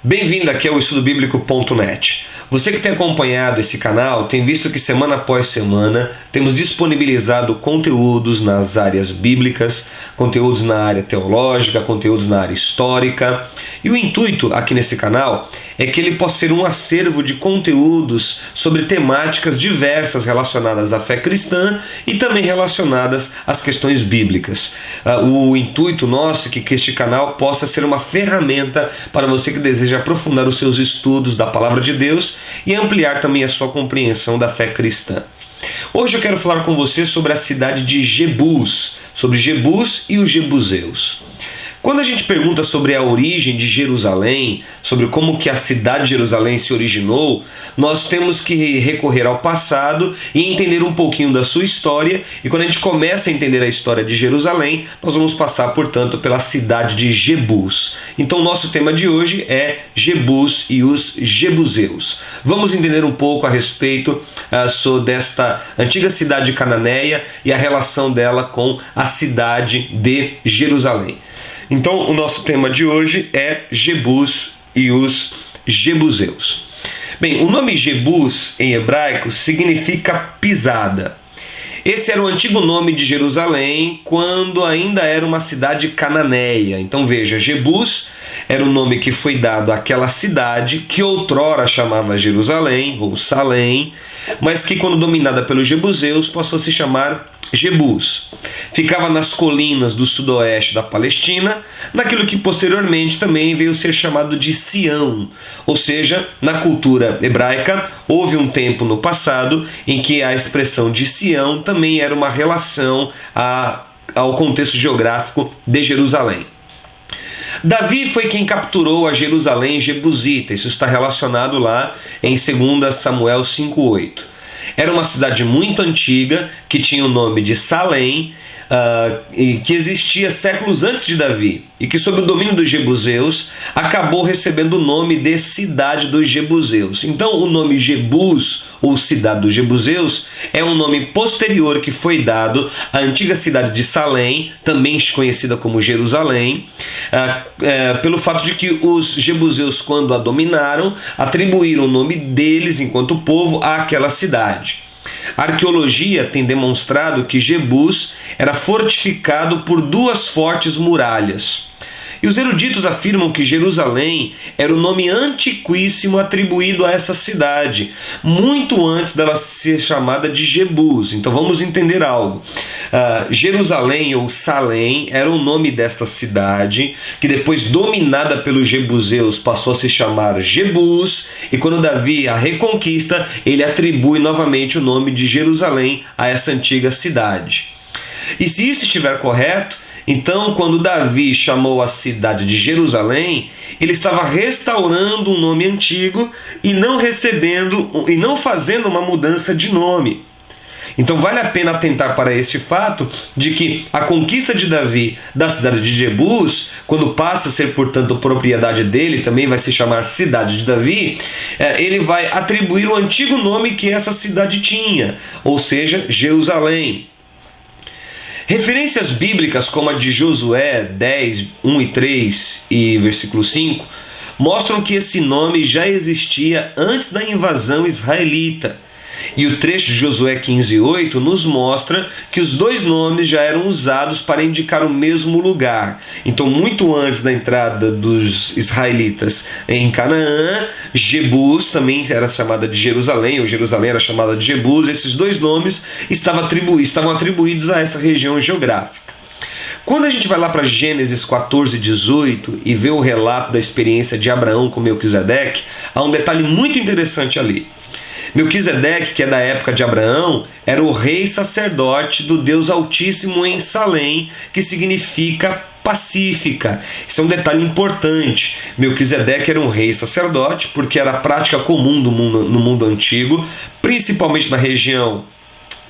Bem-vindo aqui ao EstudoBíblico.net. Você que tem acompanhado esse canal tem visto que semana após semana temos disponibilizado conteúdos nas áreas bíblicas, conteúdos na área teológica, conteúdos na área histórica. E o intuito aqui nesse canal é que ele possa ser um acervo de conteúdos sobre temáticas diversas relacionadas à fé cristã e também relacionadas às questões bíblicas. O intuito nosso é que este canal possa ser uma ferramenta para você que deseja aprofundar os seus estudos da Palavra de Deus e ampliar também a sua compreensão da fé cristã. Hoje eu quero falar com você sobre a cidade de Jebus, sobre Jebus e os jebuseus. Quando a gente pergunta sobre a origem de Jerusalém, sobre como que a cidade de Jerusalém se originou, nós temos que recorrer ao passado e entender um pouquinho da sua história. E quando a gente começa a entender a história de Jerusalém, nós vamos passar, portanto, pela cidade de Jebus. Então, o nosso tema de hoje é Jebus e os jebuseus. Vamos entender um pouco a respeito desta antiga cidade cananeia e a relação dela com a cidade de Jerusalém. Então, o nosso tema de hoje é Jebus e os jebuseus. Bem, o nome Jebus em hebraico significa pisada. Esse era o antigo nome de Jerusalém quando ainda era uma cidade cananeia. Então veja, Jebus era o nome que foi dado àquela cidade que outrora chamava Jerusalém ou Salém, mas que quando dominada pelos jebuseus passou a se chamar Jebus. Ficava nas colinas do sudoeste da Palestina, naquilo que posteriormente também veio ser chamado de Sião. Ou seja, na cultura hebraica houve um tempo no passado em que a expressão de Sião também era uma relação ao contexto geográfico de Jerusalém. Davi foi quem capturou a Jerusalém jebusita. Isso está relacionado lá em 2 Samuel 5:8. Era uma cidade muito antiga, que tinha o nome de Salém, e que existia séculos antes de Davi, e que sob o domínio dos jebuseus acabou recebendo o nome de cidade dos jebuseus. Então o nome Jebus, ou cidade dos jebuseus, é um nome posterior que foi dado à antiga cidade de Salém, também conhecida como Jerusalém, pelo fato de que os jebuseus, quando a dominaram, atribuíram o nome deles, enquanto povo, àquela cidade. A arqueologia tem demonstrado que Jebus era fortificado por 2 fortes muralhas. E os eruditos afirmam que Jerusalém era o nome antiquíssimo atribuído a essa cidade, muito antes dela ser chamada de Jebus. Então vamos entender algo. Jerusalém ou Salém era o nome desta cidade, que depois, dominada pelos jebuseus, passou a se chamar Jebus, e quando Davi a reconquista, ele atribui novamente o nome de Jerusalém a essa antiga cidade. E se isso estiver correto, então, quando Davi chamou a cidade de Jerusalém, ele estava restaurando um nome antigo e não fazendo uma mudança de nome. Então vale a pena atentar para este fato de que a conquista de Davi da cidade de Jebus, quando passa a ser, portanto, propriedade dele, também vai se chamar cidade de Davi, ele vai atribuir o antigo nome que essa cidade tinha, ou seja, Jerusalém. Referências bíblicas como a de Josué 10, 1 e 3 e versículo 5 mostram que esse nome já existia antes da invasão israelita. E o trecho de Josué 15:8 nos mostra que os 2 nomes já eram usados para indicar o mesmo lugar. Então, muito antes da entrada dos israelitas em Canaã, Jebus também era chamada de Jerusalém, ou Jerusalém era chamada de Jebus. Esses 2 nomes estavam atribuídos a essa região geográfica. Quando a gente vai lá para Gênesis 14:18 e vê o relato da experiência de Abraão com Melquisedeque, há um detalhe muito interessante ali. Melquisedeque, que é da época de Abraão, era o rei sacerdote do Deus Altíssimo em Salém, que significa pacífica. Isso é um detalhe importante. Melquisedeque era um rei sacerdote, porque era a prática comum no mundo antigo, principalmente na região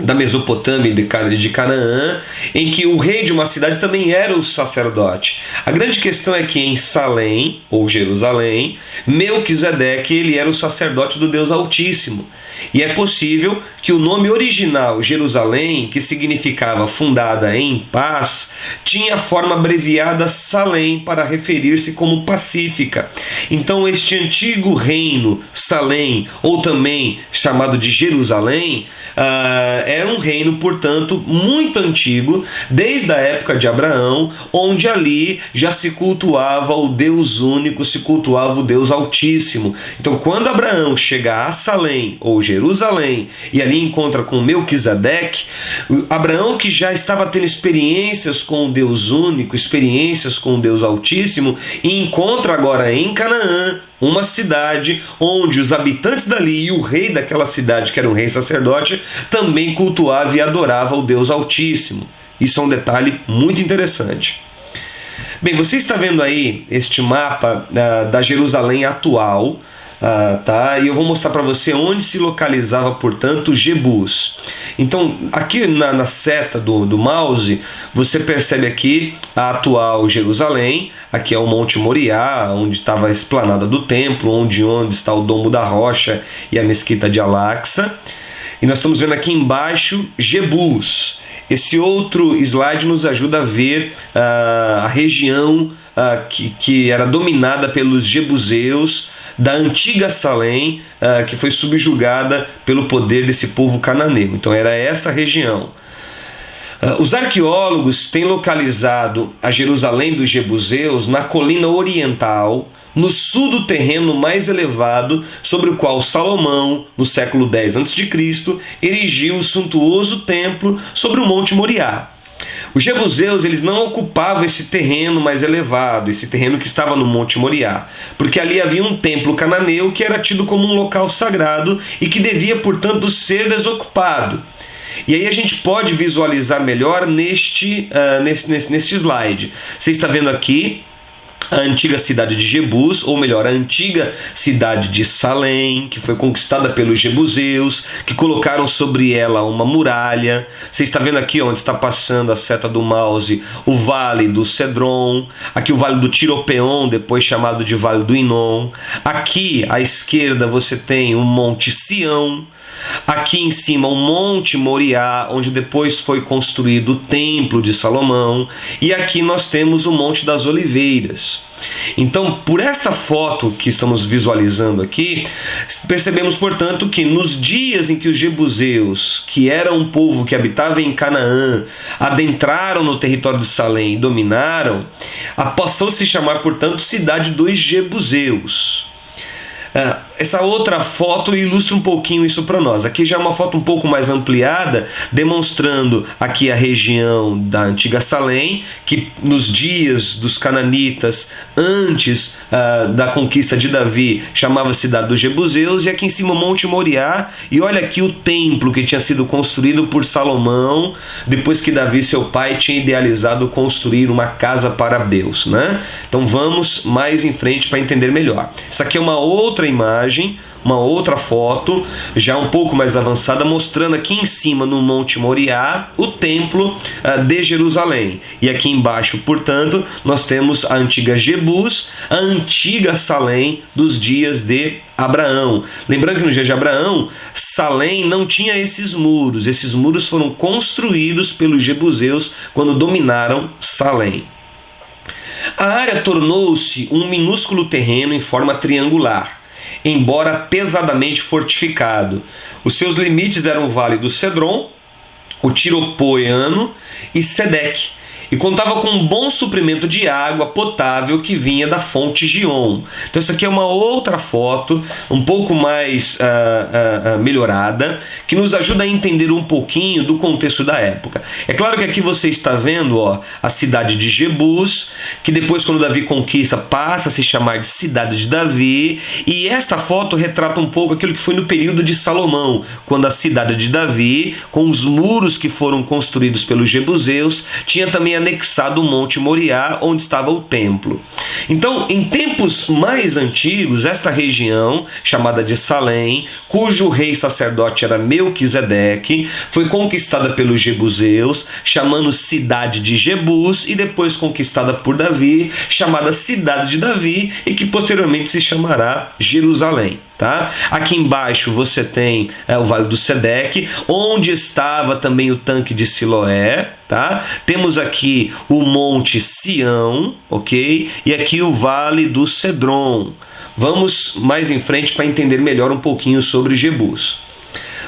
da Mesopotâmia e de Canaã, em que o rei de uma cidade também era o sacerdote. A grande questão é que em Salém, ou Jerusalém, Melquisedeque, ele era o sacerdote do Deus Altíssimo. E é possível que o nome original, Jerusalém, que significava fundada em paz, tinha a forma abreviada Salém para referir-se como pacífica. Então este antigo reino, Salém, ou também chamado de Jerusalém, era um reino, portanto, muito antigo, desde a época de Abraão, onde ali já se cultuava o Deus único, se cultuava o Deus Altíssimo. Então, quando Abraão chega a Salém, ou Jerusalém, e ali encontra com Melquisedeque, Abraão, que já estava tendo experiências com o Deus único, experiências com o Deus Altíssimo, e encontra agora em Canaã uma cidade onde os habitantes dali e o rei daquela cidade, que era um rei sacerdote, também cultuava e adorava o Deus Altíssimo. Isso é um detalhe muito interessante. Bem, você está vendo aí este mapa da Jerusalém atual, tá? E eu vou mostrar para você onde se localizava, portanto, Jebus. Então, aqui na seta do mouse, você percebe aqui a atual Jerusalém. Aqui é o Monte Moriá, onde estava a esplanada do templo, onde está o Domo da Rocha e a Mesquita de Al-Aqsa. E nós estamos vendo aqui embaixo Jebus. Esse outro slide nos ajuda a ver a região que era dominada pelos jebuseus da antiga Salém, que foi subjugada pelo poder desse povo cananeu. Então era essa região. Os arqueólogos têm localizado a Jerusalém dos jebuseus na colina oriental, no sul do terreno mais elevado, sobre o qual Salomão, no século X a.C., erigiu o suntuoso templo sobre o Monte Moriá. Os jebuseus, eles não ocupavam esse terreno mais elevado, esse terreno que estava no Monte Moriá, porque ali havia um templo cananeu que era tido como um local sagrado e que devia, portanto, ser desocupado. E aí a gente pode visualizar melhor neste slide. Você está vendo aqui a antiga cidade de Jebus, ou melhor, a antiga cidade de Salém, que foi conquistada pelos jebuseus, que colocaram sobre ela uma muralha. Você está vendo aqui onde está passando a seta do mouse, o Vale do Cedron, aqui o Vale do Tiropeon, depois chamado de Vale do Inom. Aqui à esquerda você tem o Monte Sião. Aqui em cima o Monte Moriá, onde depois foi construído o Templo de Salomão, e aqui nós temos o Monte das Oliveiras. Então, por esta foto que estamos visualizando aqui, percebemos, portanto, que nos dias em que os jebuseus, que era um povo que habitava em Canaã, adentraram no território de Salém e dominaram, passou a se chamar, portanto, cidade dos jebuseus. Essa outra foto ilustra um pouquinho isso para nós. Aqui já é uma foto um pouco mais ampliada, demonstrando aqui a região da antiga Salém, que nos dias dos cananitas, antes da conquista de Davi, chamava cidade dos jebuseus, e aqui em cima o Monte Moriá, e olha aqui o templo que tinha sido construído por Salomão, depois que Davi, seu pai, tinha idealizado construir uma casa para Deus, né? Então vamos mais em frente para entender melhor. Essa aqui é uma outra imagem, uma outra foto, já um pouco mais avançada, mostrando aqui em cima no Monte Moriá o templo de Jerusalém. E aqui embaixo, portanto, nós temos a antiga Jebus, a antiga Salém dos dias de Abraão. Lembrando que no dia de Abraão, Salém não tinha esses muros foram construídos pelos jebuseus quando dominaram Salém. A área tornou-se um minúsculo terreno em forma triangular, embora pesadamente fortificado. Os seus limites eram o Vale do Cedron, o Tiropoeano e Sedeque, e contava com um bom suprimento de água potável que vinha da fonte Gion. Então essa aqui é uma outra foto, um pouco mais melhorada, que nos ajuda a entender um pouquinho do contexto da época. É claro que aqui você está vendo a cidade de Jebus, que depois, quando Davi conquista, passa a se chamar de cidade de Davi, e esta foto retrata um pouco aquilo que foi no período de Salomão, quando a cidade de Davi, com os muros que foram construídos pelos jebuseus, tinha também a anexado o Monte Moriá, onde estava o templo. Então, em tempos mais antigos, esta região, chamada de Salém, cujo rei sacerdote era Melquisedeque, foi conquistada pelos jebuseus, chamando cidade de Jebus, e depois conquistada por Davi, chamada cidade de Davi, e que posteriormente se chamará Jerusalém. Tá? Aqui embaixo você tem o Vale do Sedeque, onde estava também o tanque de Siloé. Tá? Temos aqui o Monte Sião, ok? E aqui o Vale do Cedron. Vamos mais em frente para entender melhor um pouquinho sobre Jebus.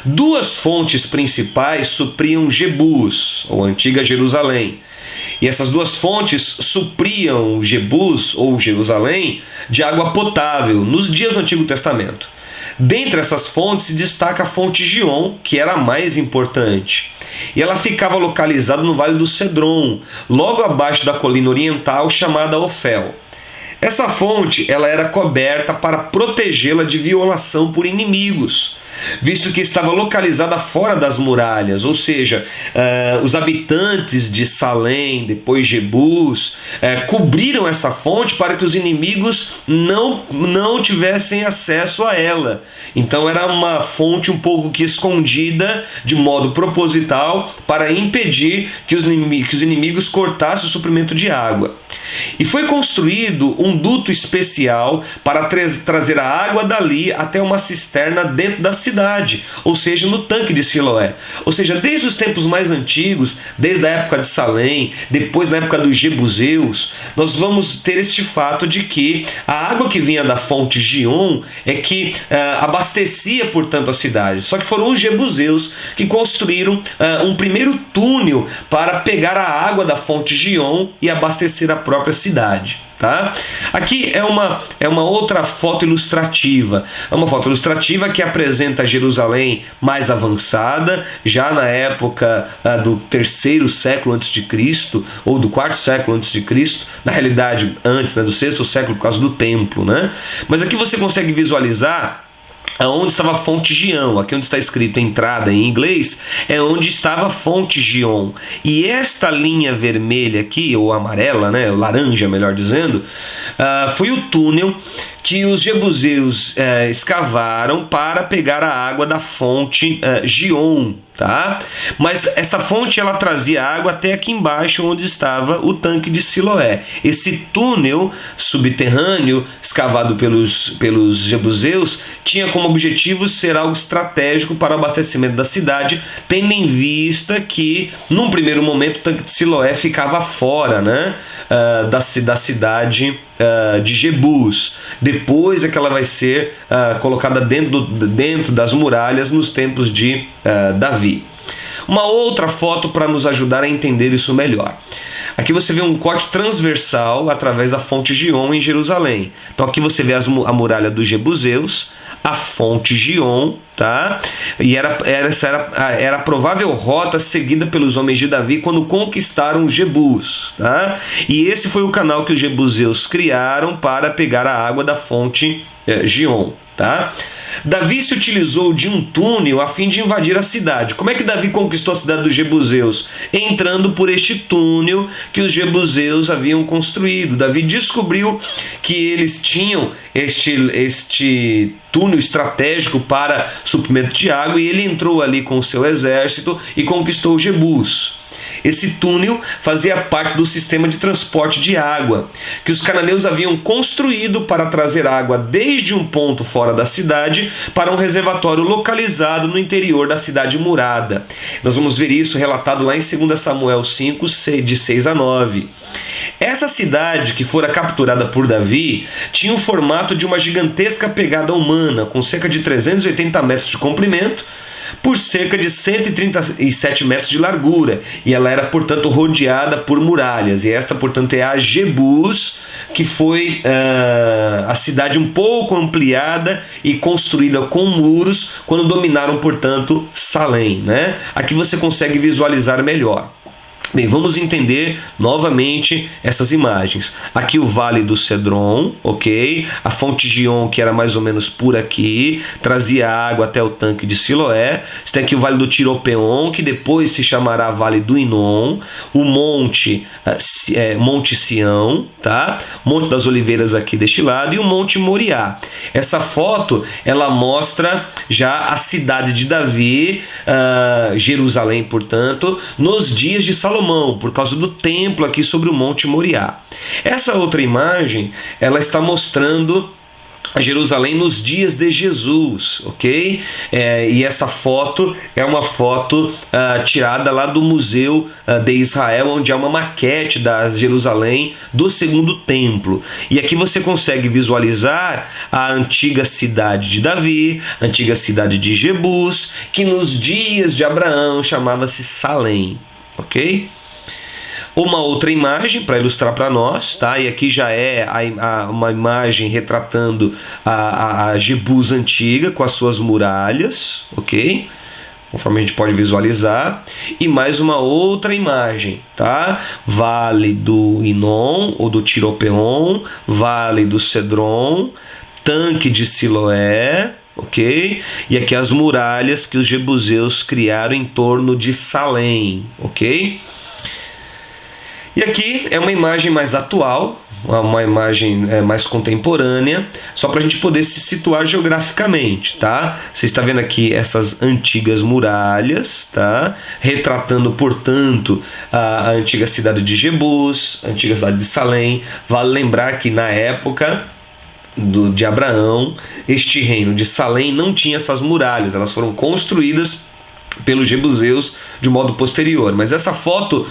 Duas fontes principais supriam Jebus, ou antiga Jerusalém. E essas duas fontes supriam Jebus, ou Jerusalém, de água potável nos dias do Antigo Testamento. Dentre essas fontes se destaca a fonte Gion, que era a mais importante. E ela ficava localizada no Vale do Cedron, logo abaixo da colina oriental chamada Ofel. Essa fonte ela era coberta para protegê-la de violação por inimigos, visto que estava localizada fora das muralhas, ou seja, os habitantes de Salém, depois Jebus, cobriram essa fonte para que os inimigos não tivessem acesso a ela. Então era uma fonte um pouco que escondida, de modo proposital, para impedir que os inimigos cortassem o suprimento de água. E foi construído um duto especial para trazer a água dali até uma cisterna dentro da cidade, ou seja, no tanque de Siloé. Ou seja, desde os tempos mais antigos, desde a época de Salém, depois na época dos jebuseus, nós vamos ter este fato de que a água que vinha da fonte Gion é que abastecia, portanto, a cidade. Só que foram os jebuseus que construíram um primeiro túnel para pegar a água da fonte Gion e abastecer a própria cidade. Tá? Aqui é uma outra foto ilustrativa. É uma foto ilustrativa que apresenta Jerusalém mais avançada, já na época do 3º século a.C., ou do 4º século a.C., na realidade antes, do 6º século, por causa do templo. Né? Mas aqui você consegue visualizar onde estava a fonte Gion. Aqui onde está escrito entrada em inglês é onde estava a fonte Gion. E esta linha vermelha aqui, ou amarela, laranja melhor dizendo, foi o túnel que os jebuseus escavaram para pegar a água da fonte Gion. Tá? Mas essa fonte ela trazia água até aqui embaixo onde estava o tanque de Siloé. Esse túnel subterrâneo escavado pelos jebuseus tinha como objetivo ser algo estratégico para o abastecimento da cidade, tendo em vista que num primeiro momento o tanque de Siloé ficava fora, da cidade de Jebus. Depois é que ela vai ser colocada dentro das muralhas nos tempos de Davi. Uma outra foto para nos ajudar a entender isso melhor. Aqui você vê um corte transversal através da fonte Gion em Jerusalém. Então aqui você vê a muralha dos jebuseus, a fonte Gion, tá? E essa era a provável rota seguida pelos homens de Davi quando conquistaram Jebus, tá? E esse foi o canal que os jebuseus criaram para pegar a água da fonte Gion, tá? Davi se utilizou de um túnel a fim de invadir a cidade. Como é que Davi conquistou a cidade dos jebuseus? Entrando por este túnel que os jebuseus haviam construído. Davi descobriu que eles tinham este túnel estratégico para suprimento de água e ele entrou ali com o seu exército e conquistou Jebus. Esse túnel fazia parte do sistema de transporte de água que os cananeus haviam construído para trazer água desde um ponto fora da cidade para um reservatório localizado no interior da cidade murada. Nós vamos ver isso relatado lá em 2 Samuel 5, de 6 a 9. Essa cidade, que fora capturada por Davi, tinha o formato de uma gigantesca pegada humana, com cerca de 380 metros de comprimento, por cerca de 137 metros de largura, e ela era, portanto, rodeada por muralhas, e esta, portanto, é a Jebus, que foi a cidade um pouco ampliada e construída com muros, quando dominaram, portanto, Salém, Aqui você consegue visualizar melhor. Bem, vamos entender novamente essas imagens. Aqui o Vale do Cedron, ok? A fonte Gion, que era mais ou menos por aqui, trazia água até o tanque de Siloé. Você tem aqui o Vale do Tiropeon, que depois se chamará Vale do Inom. O Monte Sião, tá? Monte das Oliveiras aqui deste lado, e o Monte Moriá. Essa foto, ela mostra já a cidade de Davi, Jerusalém, portanto, nos dias de Salomão, por causa do templo aqui sobre o Monte Moriá. Essa outra imagem, ela está mostrando a Jerusalém nos dias de Jesus, ok? E essa foto é uma foto tirada lá do Museu de Israel, onde há uma maquete da Jerusalém do segundo templo. E aqui você consegue visualizar a antiga cidade de Davi, a antiga cidade de Jebus, que nos dias de Abraão chamava-se Salém. Ok? Uma outra imagem para ilustrar para nós, tá? E aqui já é uma imagem retratando a Jebus antiga com as suas muralhas, ok? Conforme a gente pode visualizar. E mais uma outra imagem, tá? Vale do Inom ou do Tiropeon, Vale do Cedron, tanque de Siloé, ok? E aqui as muralhas que os jebuseus criaram em torno de Salém, ok? E aqui é uma imagem mais atual, uma imagem mais contemporânea, só para a gente poder se situar geograficamente, tá? Você está vendo aqui essas antigas muralhas, tá? Retratando, portanto, a antiga cidade de Jebus, a antiga cidade de Salém. Vale lembrar que na época de Abraão, este reino de Salém não tinha essas muralhas, elas foram construídas pelos jebuseus de modo posterior. Mas essa foto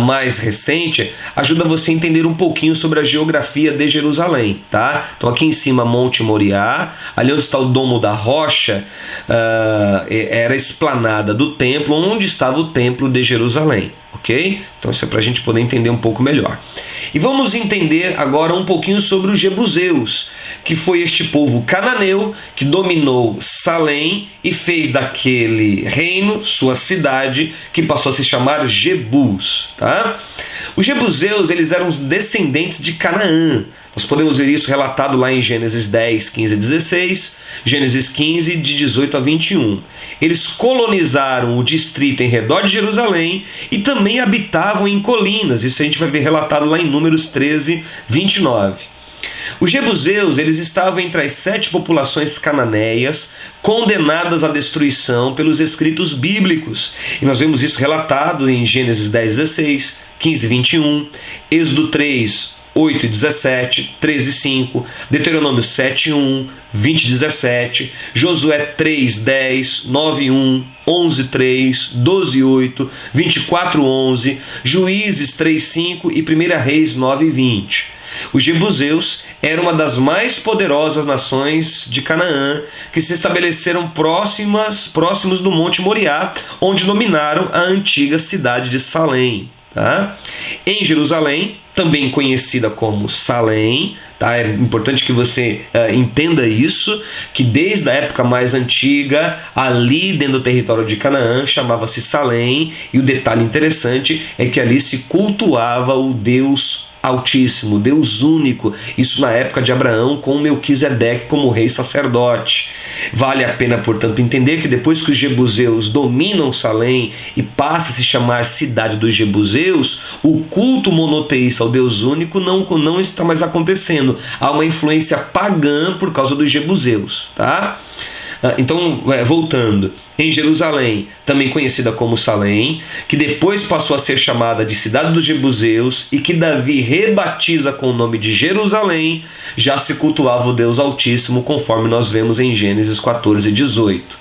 mais recente ajuda você a entender um pouquinho sobre a geografia de Jerusalém, tá? Então aqui em cima Monte Moriá, ali onde está o Domo da Rocha, era a esplanada do templo, onde estava o templo de Jerusalém, ok? Então isso é para a gente poder entender um pouco melhor. E vamos entender agora um pouquinho sobre os jebuseus, que foi este povo cananeu que dominou Salém e fez daquele reino sua cidade, que passou a se chamar Jebus, tá? Os jebuseus, eles eram descendentes de Canaã. Nós podemos ver isso relatado lá em Gênesis 10, 15 a 16, Gênesis 15, de 18 a 21. Eles colonizaram o distrito em redor de Jerusalém e também habitavam em colinas. Isso a gente vai ver relatado lá em Números 13, 29. Os jebuseus, eles estavam entre as 7 populações cananeias condenadas à destruição pelos escritos bíblicos. E nós vemos isso relatado em Gênesis 10, 16, 15, 21, Êxodo 3, 8 e 17, 13 5, Deuteronômio 7, 1, 20 17, Josué 3, 10, 9, 1, 11, 3, 12, 8, 24, 11, Juízes 3, 5 e 1 Reis 9, 20. Os jebuseus eram uma das mais poderosas nações de Canaã, que se estabeleceram próximos do Monte Moriá, onde dominaram a antiga cidade de Salém. Tá? Em Jerusalém, também conhecida como Salém, tá? É importante que você entenda isso, que desde a época mais antiga, ali dentro do território de Canaã, chamava-se Salém, e o detalhe interessante é que ali se cultuava o Deus Altíssimo, Deus único, isso na época de Abraão, com Melquisedeque como rei sacerdote. Vale a pena, portanto, entender que depois que os jebuseus dominam Salém e passa a se chamar cidade dos jebuseus, o culto monoteísta ao Deus único não está mais acontecendo. Há uma influência pagã por causa dos jebuseus, tá? Então, voltando, em Jerusalém, também conhecida como Salém, que depois passou a ser chamada de Cidade dos Jebuseus e que Davi rebatiza com o nome de Jerusalém, já se cultuava o Deus Altíssimo, conforme nós vemos em Gênesis 14 e 18.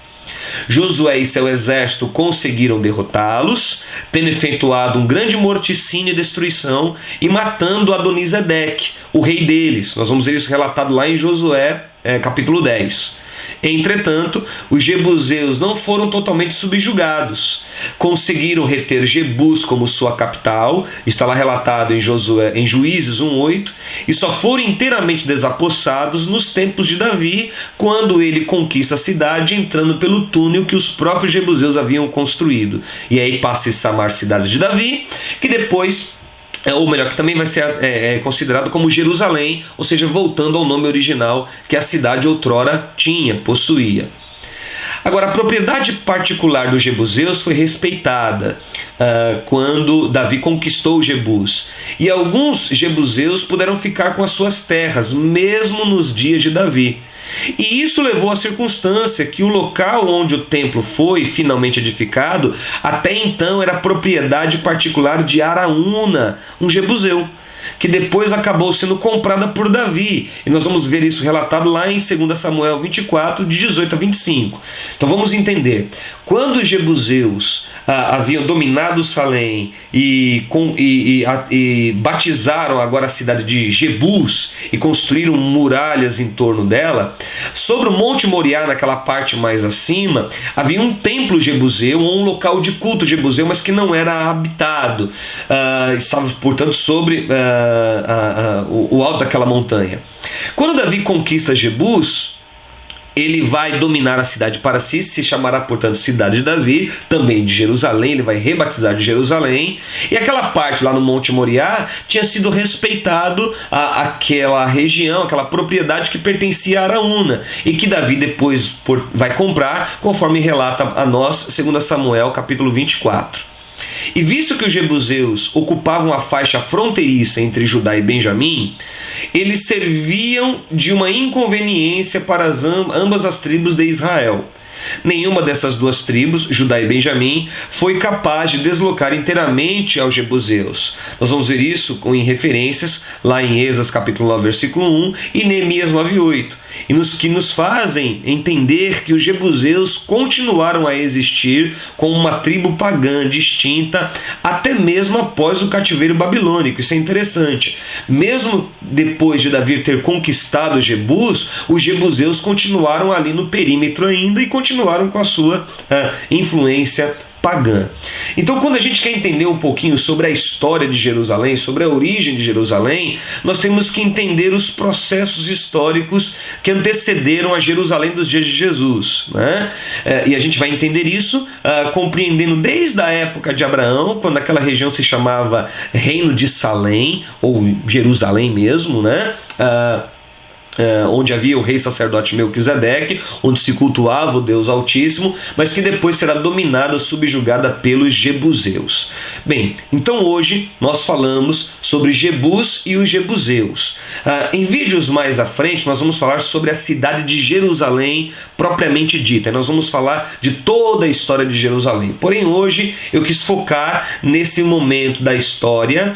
Josué e seu exército conseguiram derrotá-los, tendo efetuado um grande morticínio e destruição e matando Adonisedeque, o rei deles. Nós vamos ver isso relatado lá em Josué, capítulo 10. Entretanto, os jebuseus não foram totalmente subjugados. Conseguiram reter Jebus como sua capital, está lá relatado em Juízes 1:8, e só foram inteiramente desapossados nos tempos de Davi, quando ele conquista a cidade entrando pelo túnel que os próprios jebuseus haviam construído. E aí passa a se chamar cidade de Davi, que depois, ou melhor, que também vai ser considerado como Jerusalém, ou seja, voltando ao nome original que a cidade outrora possuía. Agora, a propriedade particular dos jebuseus foi respeitada quando Davi conquistou os Jebus. E alguns jebuseus puderam ficar com as suas terras, mesmo nos dias de Davi. E isso levou à circunstância que o local onde o templo foi finalmente edificado, até então era propriedade particular de Araúna, um jebuseu, que depois acabou sendo comprada por Davi. E nós vamos ver isso relatado lá em 2 Samuel 24, de 18 a 25. Então vamos entender. Quando os jebuseus haviam dominado Salém e batizaram agora a cidade de Jebus e construíram muralhas em torno dela, sobre o Monte Moriá, naquela parte mais acima, havia um templo jebuseu ou um local de culto jebuseu, mas que não era habitado. Estava, portanto, sobre o alto daquela montanha. Quando Davi conquista Jebus, ele vai dominar a cidade para si, se chamará, portanto, cidade de Davi, também de Jerusalém, ele vai rebatizar de Jerusalém, e aquela parte lá no Monte Moriá tinha sido respeitado aquela região, aquela propriedade que pertencia a Araúna, e que Davi depois vai comprar, conforme relata a nós 2 Samuel capítulo 24. E visto que os jebuseus ocupavam a faixa fronteiriça entre Judá e Benjamim, eles serviam de uma inconveniência para ambas as tribos de Israel. Nenhuma dessas duas tribos, Judá e Benjamim, foi capaz de deslocar inteiramente aos jebuseus. Nós vamos ver isso em referências lá em Esdras capítulo 9, versículo 1 e Neemias 9:8, que nos fazem entender que os jebuseus continuaram a existir como uma tribo pagã distinta até mesmo após o cativeiro babilônico. Isso é interessante. Mesmo depois de Davi ter conquistado os jebuseus continuaram ali no perímetro ainda e continuaram com a sua influência pagã. Então, quando a gente quer entender um pouquinho sobre a história de Jerusalém, sobre a origem de Jerusalém, nós temos que entender os processos históricos que antecederam a Jerusalém dos dias de Jesus, né? E a gente vai entender isso compreendendo desde a época de Abraão, quando aquela região se chamava Reino de Salém, ou Jerusalém mesmo, né? Onde havia o rei sacerdote Melquisedeque, onde se cultuava o Deus Altíssimo, mas que depois será dominada, subjugada pelos jebuseus. Bem, então hoje nós falamos sobre Jebus e os jebuseus. Em vídeos mais à frente nós vamos falar sobre a cidade de Jerusalém propriamente dita, e nós vamos falar de toda a história de Jerusalém. Porém hoje eu quis focar nesse momento da história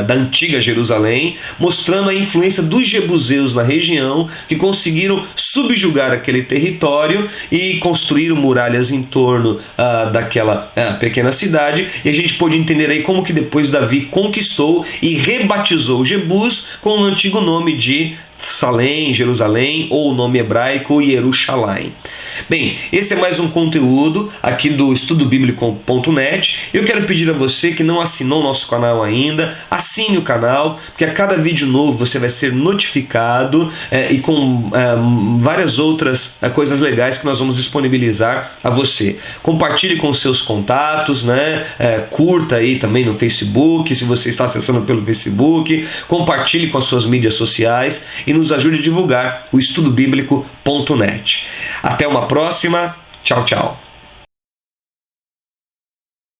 da antiga Jerusalém, mostrando a influência dos jebuseus na região, que conseguiram subjugar aquele território e construíram muralhas em torno daquela pequena cidade, e a gente pôde entender aí como que depois Davi conquistou e rebatizou Jebus com o antigo nome de Salém, Jerusalém, ou o nome hebraico Yerushalayim. Bem, esse é mais um conteúdo aqui do estudobíblico.net. Eu quero pedir a você que não assinou o nosso canal ainda, assine o canal, porque a cada vídeo novo você vai ser notificado e com várias outras coisas legais que nós vamos disponibilizar a você. Compartilhe com seus contatos, né? Curta aí também no Facebook, se você está acessando pelo Facebook, compartilhe com as suas mídias sociais e nos ajude a divulgar o estudobíblico.net. Até uma próxima. Tchau, tchau.